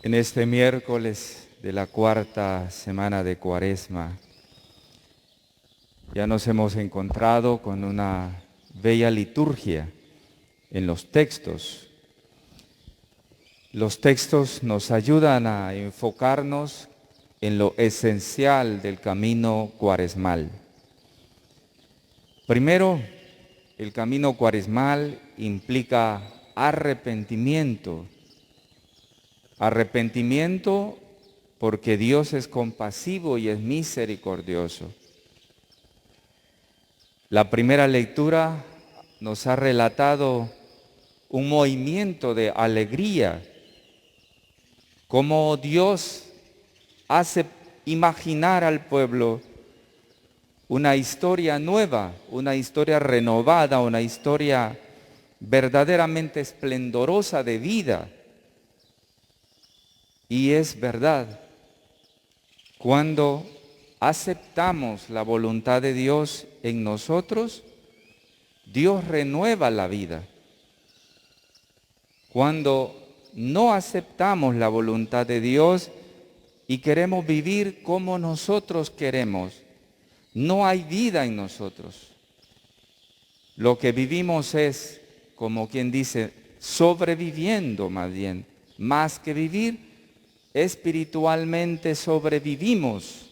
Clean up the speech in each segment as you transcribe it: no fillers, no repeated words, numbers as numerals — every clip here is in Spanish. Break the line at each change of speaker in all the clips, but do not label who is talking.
En este miércoles de la cuarta semana de Cuaresma, ya nos hemos encontrado con una bella liturgia en los textos. Los textos nos ayudan a enfocarnos en lo esencial del camino cuaresmal. Primero, el camino cuaresmal implica arrepentimiento. Arrepentimiento porque Dios es compasivo y es misericordioso. La primera lectura nos ha relatado un movimiento de alegría, cómo Dios hace imaginar al pueblo una historia nueva, una historia renovada, una historia verdaderamente esplendorosa de vida. Y es verdad, cuando aceptamos la voluntad de Dios en nosotros, Dios renueva la vida. Cuando no aceptamos la voluntad de Dios y queremos vivir como nosotros queremos, no hay vida en nosotros. Lo que vivimos es, como quien dice, sobreviviendo más bien, más que vivir, espiritualmente sobrevivimos.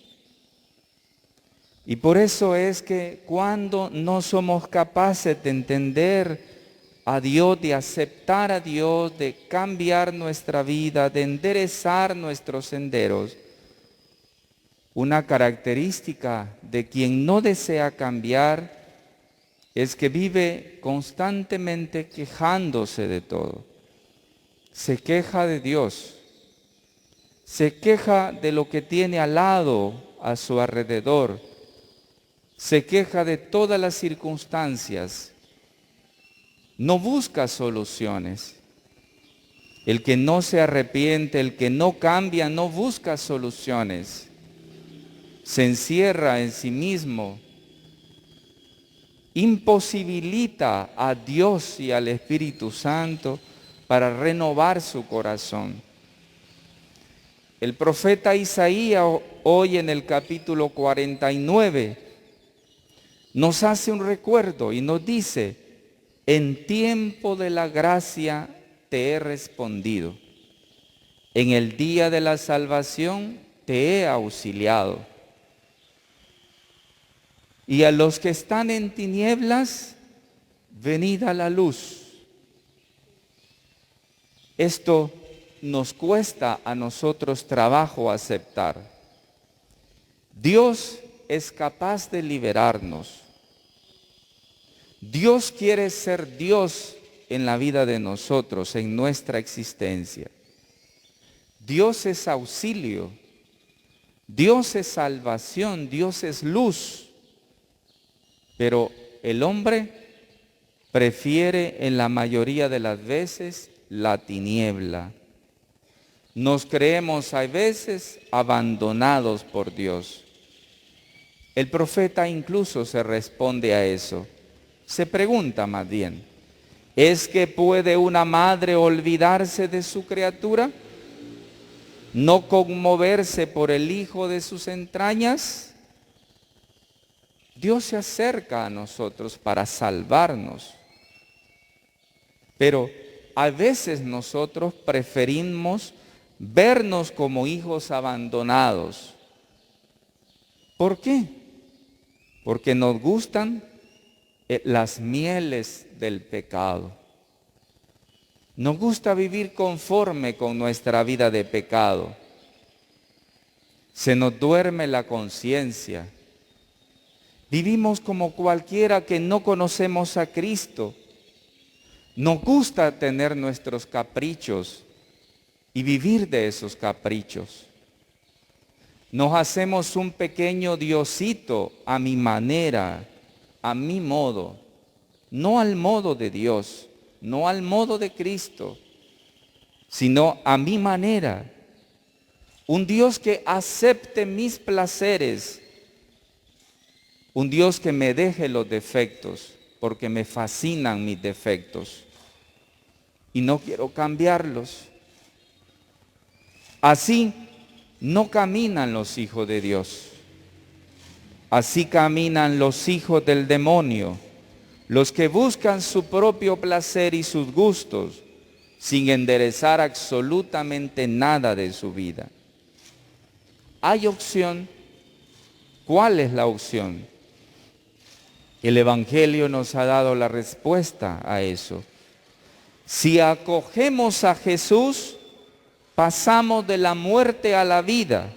Y por eso es que cuando no somos capaces de entender a Dios, de aceptar a Dios, de cambiar nuestra vida, de enderezar nuestros senderos, una característica de quien no desea cambiar es que vive constantemente quejándose de todo. Se queja de Dios, se queja de lo que tiene al lado, a su alrededor, se queja de todas las circunstancias, no busca soluciones. El que no se arrepiente, el que no cambia, no busca soluciones. Se encierra en sí mismo, imposibilita a Dios y al Espíritu Santo para renovar su corazón. El profeta Isaías hoy en el capítulo 49 nos hace un recuerdo y nos dice: en tiempo de la gracia te he respondido, en el día de la salvación te he auxiliado. Y a los que están en tinieblas, venid a la luz. Esto nos cuesta a nosotros trabajo aceptar. Dios es capaz de liberarnos. Dios quiere ser Dios en la vida de nosotros, en nuestra existencia. Dios es auxilio, Dios es salvación, Dios es luz. Pero el hombre prefiere en la mayoría de las veces la tiniebla. Nos creemos a veces abandonados por Dios. El profeta incluso se responde a eso. Se pregunta más bien: ¿es que puede una madre olvidarse de su criatura? ¿No conmoverse por el hijo de sus entrañas? Dios se acerca a nosotros para salvarnos. Pero a veces nosotros preferimos vernos como hijos abandonados. ¿Por qué? Porque nos gustan las mieles del pecado. Nos gusta vivir conforme con nuestra vida de pecado. Se nos duerme la conciencia. Vivimos como cualquiera que no conocemos a Cristo. Nos gusta tener nuestros caprichos y vivir de esos caprichos. Nos hacemos un pequeño diosito a mi manera, a mi modo, no al modo de Dios, no al modo de Cristo, sino a mi manera. Un Dios que acepte mis placeres, un Dios que me deje los defectos, porque me fascinan mis defectos y no quiero cambiarlos. Así no caminan los hijos de Dios. Así caminan los hijos del demonio, los que buscan su propio placer y sus gustos, sin enderezar absolutamente nada de su vida. ¿Hay opción? ¿Cuál es la opción? El Evangelio nos ha dado la respuesta a eso. Si acogemos a Jesús, pasamos de la muerte a la vida,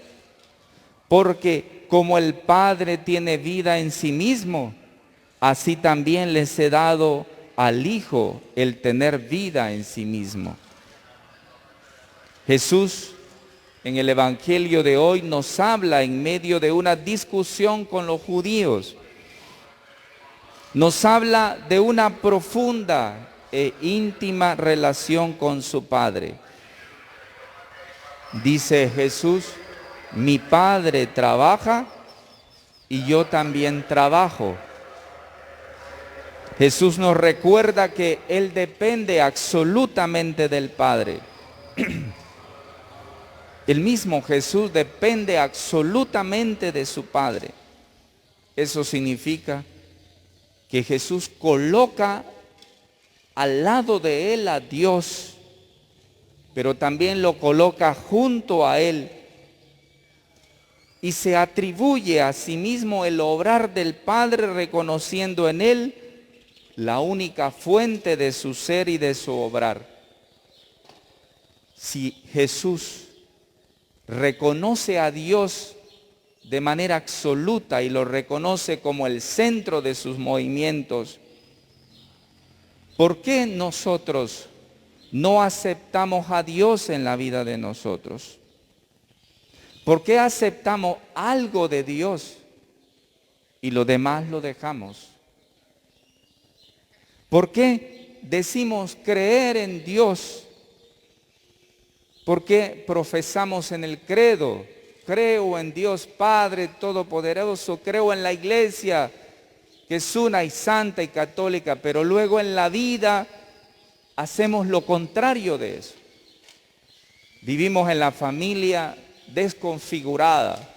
porque como el Padre tiene vida en sí mismo, así también les he dado al Hijo el tener vida en sí mismo. Jesús en el Evangelio de hoy nos habla en medio de una discusión con los judíos. Nos habla de una profunda e íntima relación con su Padre. Dice Jesús: mi Padre trabaja y yo también trabajo. Jesús nos recuerda que Él depende absolutamente del Padre. El mismo Jesús depende absolutamente de su Padre. Eso significa que Jesús coloca al lado de Él a Dios, pero también lo coloca junto a Él y se atribuye a sí mismo el obrar del Padre, reconociendo en Él la única fuente de su ser y de su obrar. Si Jesús reconoce a Dios de manera absoluta y lo reconoce como el centro de sus movimientos, ¿por qué nosotros no aceptamos a Dios en la vida de nosotros? ¿Por qué aceptamos algo de Dios y lo demás lo dejamos? ¿Por qué decimos creer en Dios? ¿Por qué profesamos en el credo? Creo en Dios Padre Todopoderoso, creo en la iglesia que es una y santa y católica, pero luego en la vida hacemos lo contrario de eso. Vivimos en la familia desconfigurada.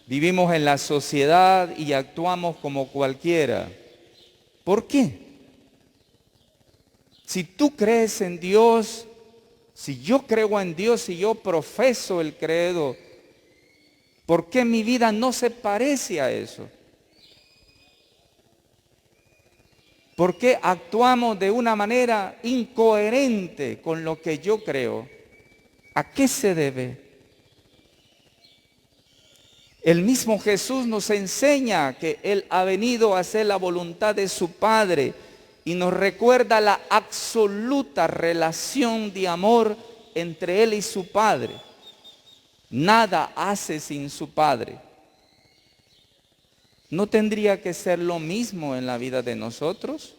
Vivimos en la sociedad y actuamos como cualquiera. ¿Por qué? Si tú crees en Dios, si yo creo en Dios, si yo profeso el credo, ¿por qué mi vida no se parece a eso? ¿Por qué actuamos de una manera incoherente con lo que yo creo? ¿A qué se debe? El mismo Jesús nos enseña que Él ha venido a hacer la voluntad de su Padre y nos recuerda la absoluta relación de amor entre Él y su Padre. Nada hace sin su Padre. ¿No tendría que ser lo mismo en la vida de nosotros?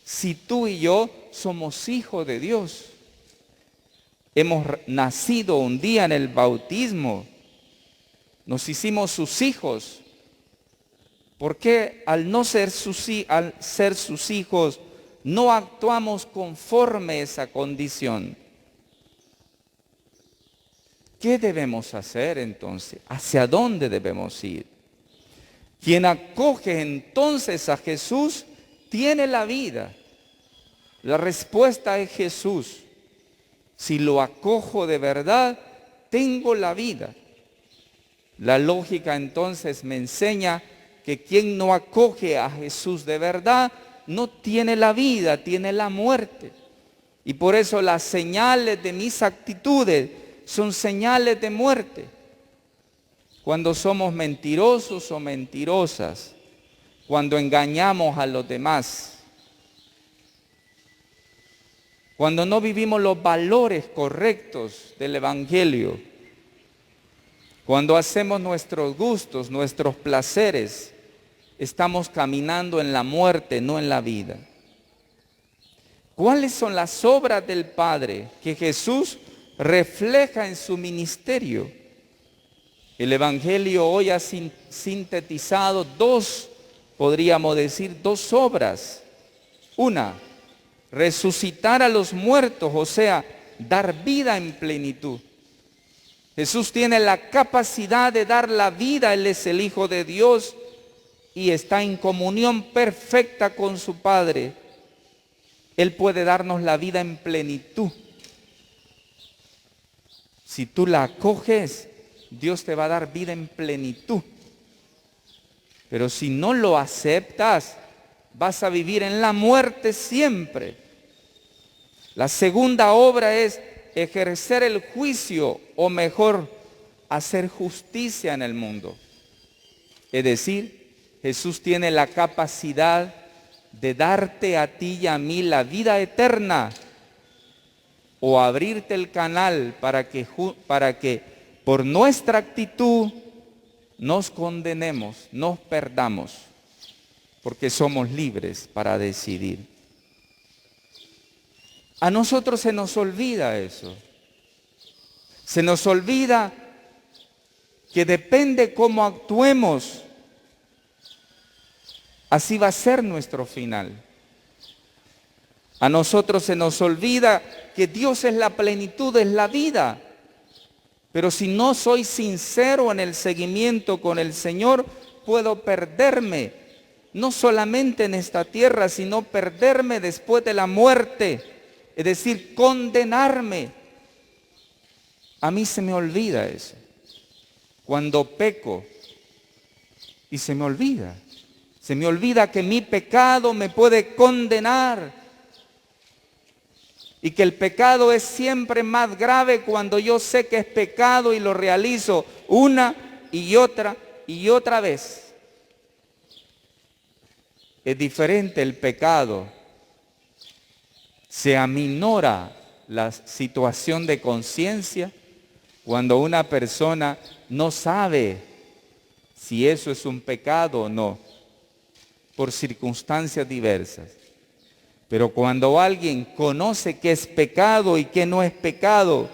Si tú y yo somos hijos de Dios, hemos nacido un día en el bautismo, nos hicimos sus hijos. ¿Por qué al ser sus hijos no actuamos conforme a esa condición? ¿Qué debemos hacer entonces? ¿Hacia dónde debemos ir? Quien acoge entonces a Jesús tiene la vida. La respuesta es Jesús. Si lo acojo de verdad, tengo la vida. La lógica entonces me enseña que quien no acoge a Jesús de verdad no tiene la vida, tiene la muerte. Y por eso las señales de mis actitudes son señales de muerte. Cuando somos mentirosos o mentirosas, cuando engañamos a los demás, cuando no vivimos los valores correctos del Evangelio, cuando hacemos nuestros gustos, nuestros placeres, estamos caminando en la muerte, no en la vida. ¿Cuáles son las obras del Padre que Jesús refleja en su ministerio? El Evangelio hoy ha sintetizado podríamos decir, dos obras. Una, resucitar a los muertos, o sea, dar vida en plenitud. Jesús tiene la capacidad de dar la vida, Él es el Hijo de Dios y está en comunión perfecta con su Padre. Él puede darnos la vida en plenitud. Si tú la acoges, Dios te va a dar vida en plenitud. Pero si no lo aceptas, vas a vivir en la muerte siempre. La segunda obra es ejercer el juicio, o mejor, hacer justicia en el mundo. Es decir, Jesús tiene la capacidad de darte a ti y a mí la vida eterna, o abrirte el canal para que por nuestra actitud nos condenemos, nos perdamos, porque somos libres para decidir. A nosotros se nos olvida eso. Se nos olvida que depende cómo actuemos, así va a ser nuestro final. A nosotros se nos olvida que Dios es la plenitud, es la vida. Pero si no soy sincero en el seguimiento con el Señor, puedo perderme, no solamente en esta tierra, sino perderme después de la muerte, es decir, condenarme. A mí se me olvida eso. Cuando peco, y se me olvida que mi pecado me puede condenar. Y que el pecado es siempre más grave cuando yo sé que es pecado y lo realizo una y otra vez. Es diferente el pecado. Se aminora la situación de conciencia cuando una persona no sabe si eso es un pecado o no, por circunstancias diversas. Pero cuando alguien conoce que es pecado y que no es pecado,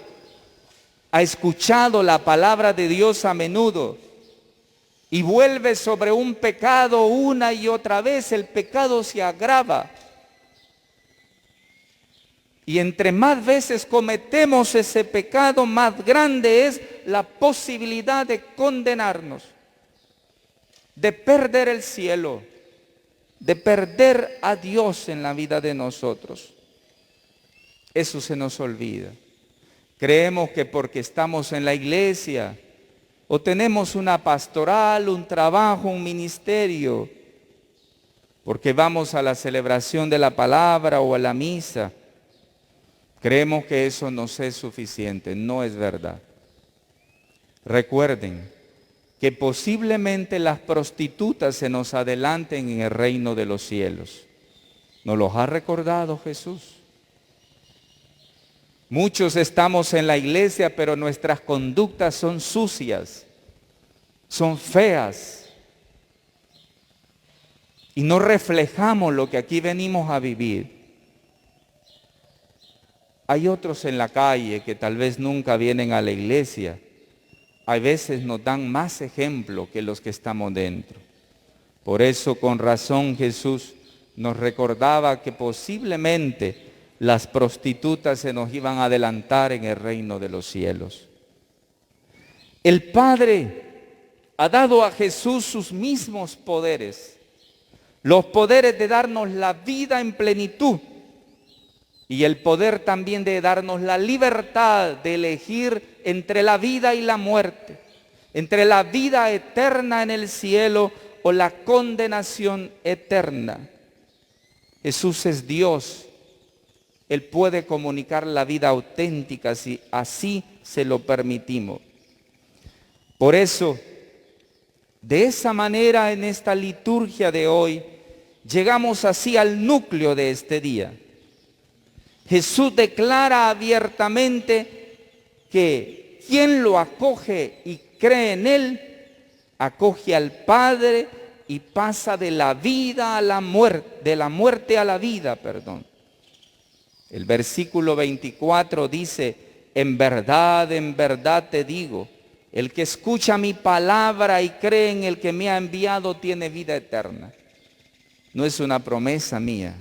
ha escuchado la palabra de Dios a menudo y vuelve sobre un pecado una y otra vez, el pecado se agrava. Y entre más veces cometemos ese pecado, más grande es la posibilidad de condenarnos, de perder el cielo, de perder a Dios en la vida de nosotros. Eso se nos olvida. Creemos que porque estamos en la iglesia o tenemos una pastoral, un trabajo, un ministerio, porque vamos a la celebración de la palabra o a la misa, creemos que eso nos es suficiente. No es verdad. Recuerden que posiblemente las prostitutas se nos adelanten en el reino de los cielos. ¿Nos los ha recordado Jesús? Muchos estamos en la iglesia, pero nuestras conductas son sucias, son feas, y no reflejamos lo que aquí venimos a vivir. Hay otros en la calle que tal vez nunca vienen a la iglesia. A veces nos dan más ejemplo que los que estamos dentro. Por eso, con razón, Jesús nos recordaba que posiblemente las prostitutas se nos iban a adelantar en el reino de los cielos. El Padre ha dado a Jesús sus mismos poderes, los poderes de darnos la vida en plenitud y el poder también de darnos la libertad de elegir entre la vida y la muerte, entre la vida eterna en el cielo o la condenación eterna. Jesús es Dios. Él puede comunicar la vida auténtica si así se lo permitimos. Por eso, de esa manera en esta liturgia de hoy, llegamos así al núcleo de este día. Jesús declara abiertamente que quien lo acoge y cree en Él, acoge al Padre y pasa de la vida a la muerte, de la muerte a la vida, perdón. El versículo 24 dice, en verdad te digo, el que escucha mi palabra y cree en el que me ha enviado tiene vida eterna. No es una promesa mía.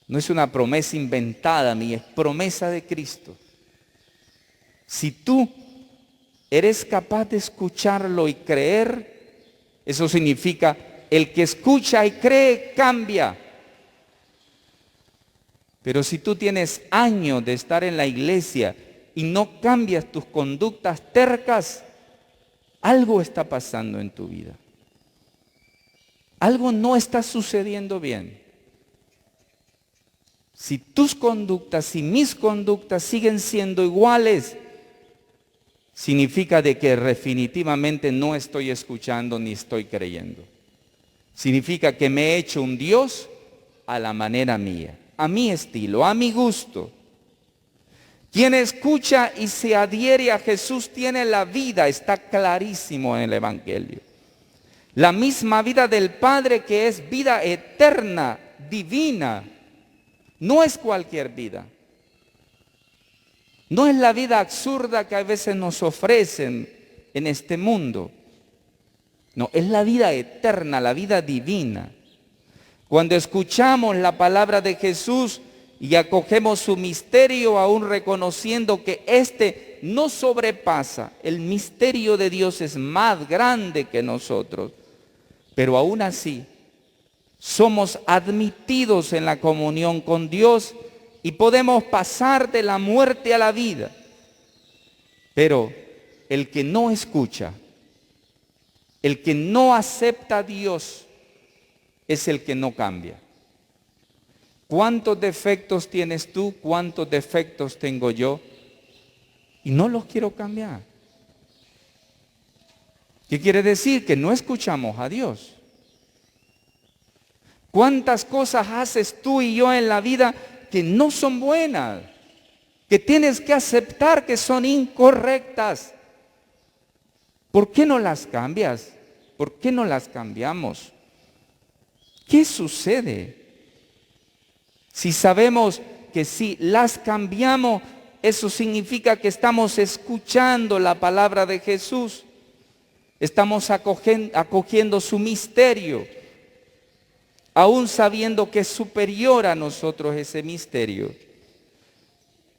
No es una promesa inventada mía, es promesa de Cristo. Si tú eres capaz de escucharlo y creer, eso significa el que escucha y cree cambia. Pero si tú tienes años de estar en la iglesia y no cambias tus conductas tercas, algo está pasando en tu vida. Algo no está sucediendo bien. Si tus conductas y mis conductas siguen siendo iguales, significa de que definitivamente no estoy escuchando ni estoy creyendo. Significa que me he hecho un Dios a la manera mía, a mi estilo, a mi gusto. Quien escucha y se adhiere a Jesús tiene la vida, está clarísimo en el Evangelio. La misma vida del Padre, que es vida eterna, divina. No es cualquier vida. No es la vida absurda que a veces nos ofrecen en este mundo. No, es la vida eterna, la vida divina. Cuando escuchamos la palabra de Jesús y acogemos su misterio, aún reconociendo que este no sobrepasa, el misterio de Dios es más grande que nosotros, pero aún así somos admitidos en la comunión con Dios y podemos pasar de la muerte a la vida. Pero el que no escucha, el que no acepta a Dios, es el que no cambia. ¿Cuántos defectos tienes tú? ¿Cuántos defectos tengo yo? Y no los quiero cambiar. ¿Qué quiere decir? Que no escuchamos a Dios. ¿Cuántas cosas haces tú y yo en la vida que no son buenas? Que tienes que aceptar que son incorrectas. ¿Por qué no las cambias? ¿Por qué no las cambiamos? ¿Qué sucede? Si sabemos que si las cambiamos, eso significa que estamos escuchando la palabra de Jesús. Estamos acogiendo su misterio, aún sabiendo que es superior a nosotros ese misterio.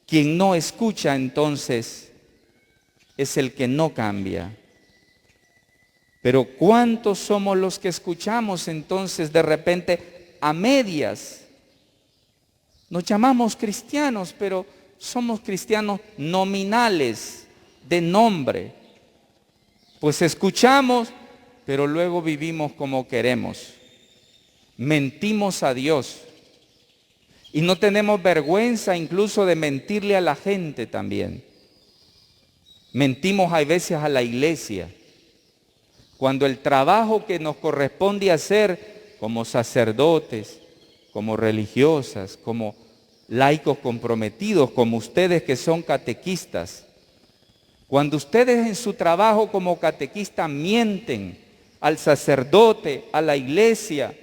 Quien no escucha entonces es el que no cambia. Pero ¿cuántos somos los que escuchamos entonces de repente a medias? Nos llamamos cristianos, pero somos cristianos nominales, de nombre. Pues escuchamos, pero luego vivimos como queremos. Mentimos a Dios. Y no tenemos vergüenza incluso de mentirle a la gente también. Mentimos a veces a la iglesia. Cuando el trabajo que nos corresponde hacer como sacerdotes, como religiosas, como laicos comprometidos, como ustedes que son catequistas, cuando ustedes en su trabajo como catequistas mienten al sacerdote, a la iglesia,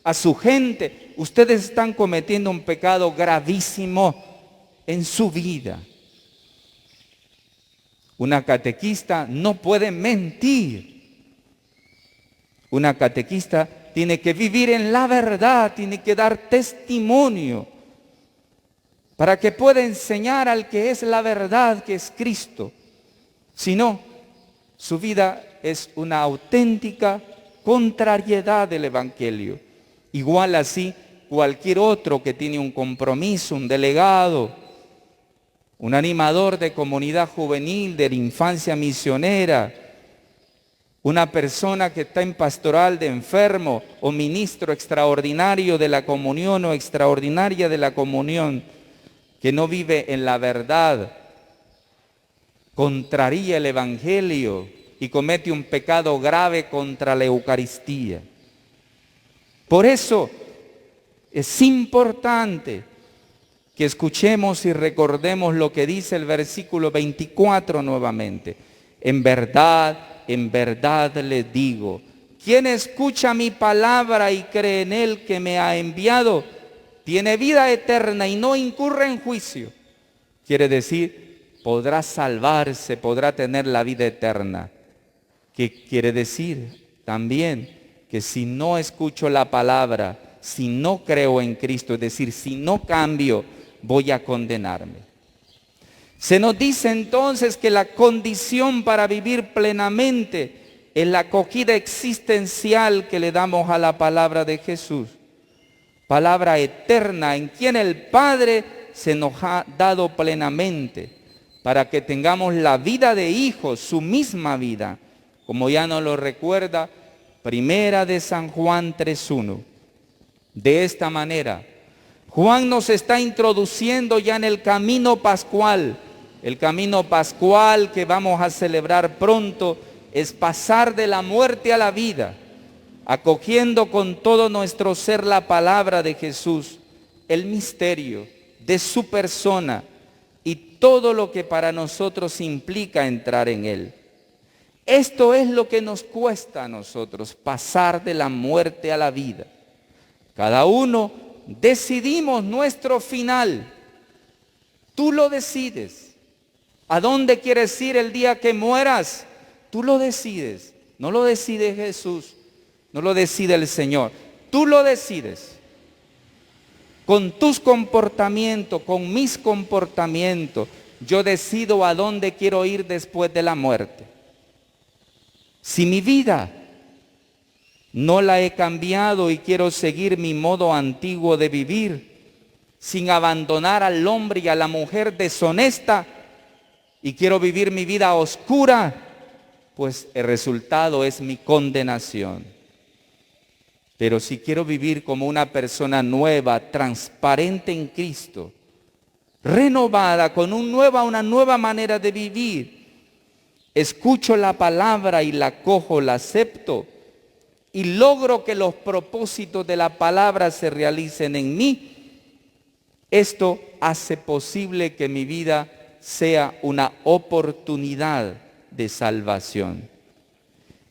a su gente, ustedes están cometiendo un pecado gravísimo en su vida. Una catequista no puede mentir. Una catequista tiene que vivir en la verdad, tiene que dar testimonio para que pueda enseñar al que es la verdad, que es Cristo. Si no, su vida es una auténtica contrariedad del Evangelio. Igual así, cualquier otro que tiene un compromiso, un delegado, un animador de comunidad juvenil, de la infancia misionera, una persona que está en pastoral de enfermo o ministro extraordinario de la comunión o extraordinaria de la comunión, que no vive en la verdad, contraría el Evangelio y comete un pecado grave contra la Eucaristía. Por eso es importante que escuchemos y recordemos lo que dice el versículo 24 nuevamente. En verdad les digo, quien escucha mi palabra y cree en él que me ha enviado, tiene vida eterna y no incurre en juicio. Quiere decir, podrá salvarse, podrá tener la vida eterna. ¿Qué quiere decir? También que si no escucho la palabra, si no creo en Cristo, es decir, si no cambio, voy a condenarme. Se nos dice entonces que la condición para vivir plenamente es la acogida existencial que le damos a la palabra de Jesús, palabra eterna en quien el Padre se nos ha dado plenamente, para que tengamos la vida de hijos, su misma vida, como ya nos lo recuerda Primera de San Juan 3:1. De esta manera, Juan nos está introduciendo ya en el camino pascual. El camino pascual que vamos a celebrar pronto es pasar de la muerte a la vida, acogiendo con todo nuestro ser la palabra de Jesús, el misterio de su persona y todo lo que para nosotros implica entrar en Él. Esto es lo que nos cuesta a nosotros, pasar de la muerte a la vida. Cada uno decidimos nuestro final. Tú lo decides. ¿A dónde quieres ir el día que mueras? Tú lo decides. No lo decide Jesús, no lo decide el Señor. Tú lo decides. Con tus comportamientos, con mis comportamientos, yo decido a dónde quiero ir después de la muerte. Si mi vida no la he cambiado y quiero seguir mi modo antiguo de vivir, sin abandonar al hombre y a la mujer deshonesta, y quiero vivir mi vida oscura, pues el resultado es mi condenación. Pero si quiero vivir como una persona nueva, transparente en Cristo, renovada, con una nueva manera de vivir, escucho la palabra y la acojo, la acepto, y logro que los propósitos de la palabra se realicen en mí, esto hace posible que mi vida sea una oportunidad de salvación.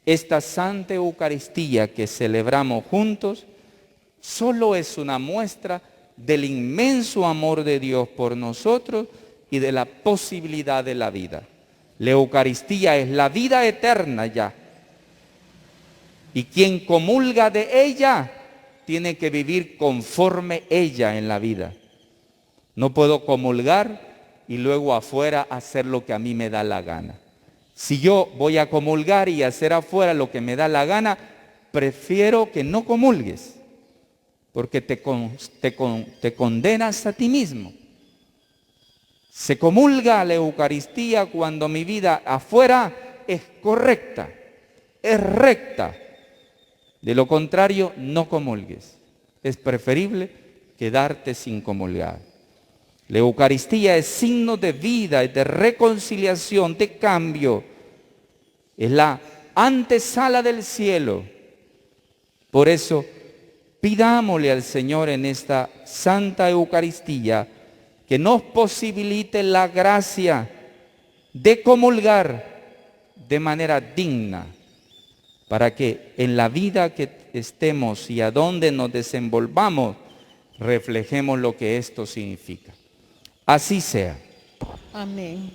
Esta Santa Eucaristía que celebramos juntos solo es una muestra del inmenso amor de Dios por nosotros y de la posibilidad de la vida. La Eucaristía es la vida eterna ya. Y quien comulga de ella tiene que vivir conforme ella en la vida. No puedo comulgar y luego afuera hacer lo que a mí me da la gana. Si yo voy a comulgar y hacer afuera lo que me da la gana, prefiero que no comulgues, porque te condenas a ti mismo. Se comulga la Eucaristía cuando mi vida afuera es correcta, es recta. De lo contrario, no comulgues. Es preferible quedarte sin comulgar. La Eucaristía es signo de vida, de reconciliación, de cambio. Es la antesala del cielo. Por eso, pidámosle al Señor en esta Santa Eucaristía que nos posibilite la gracia de comulgar de manera digna, para que en la vida que estemos y a donde nos desenvolvamos, reflejemos lo que esto significa. Así sea.
Amén.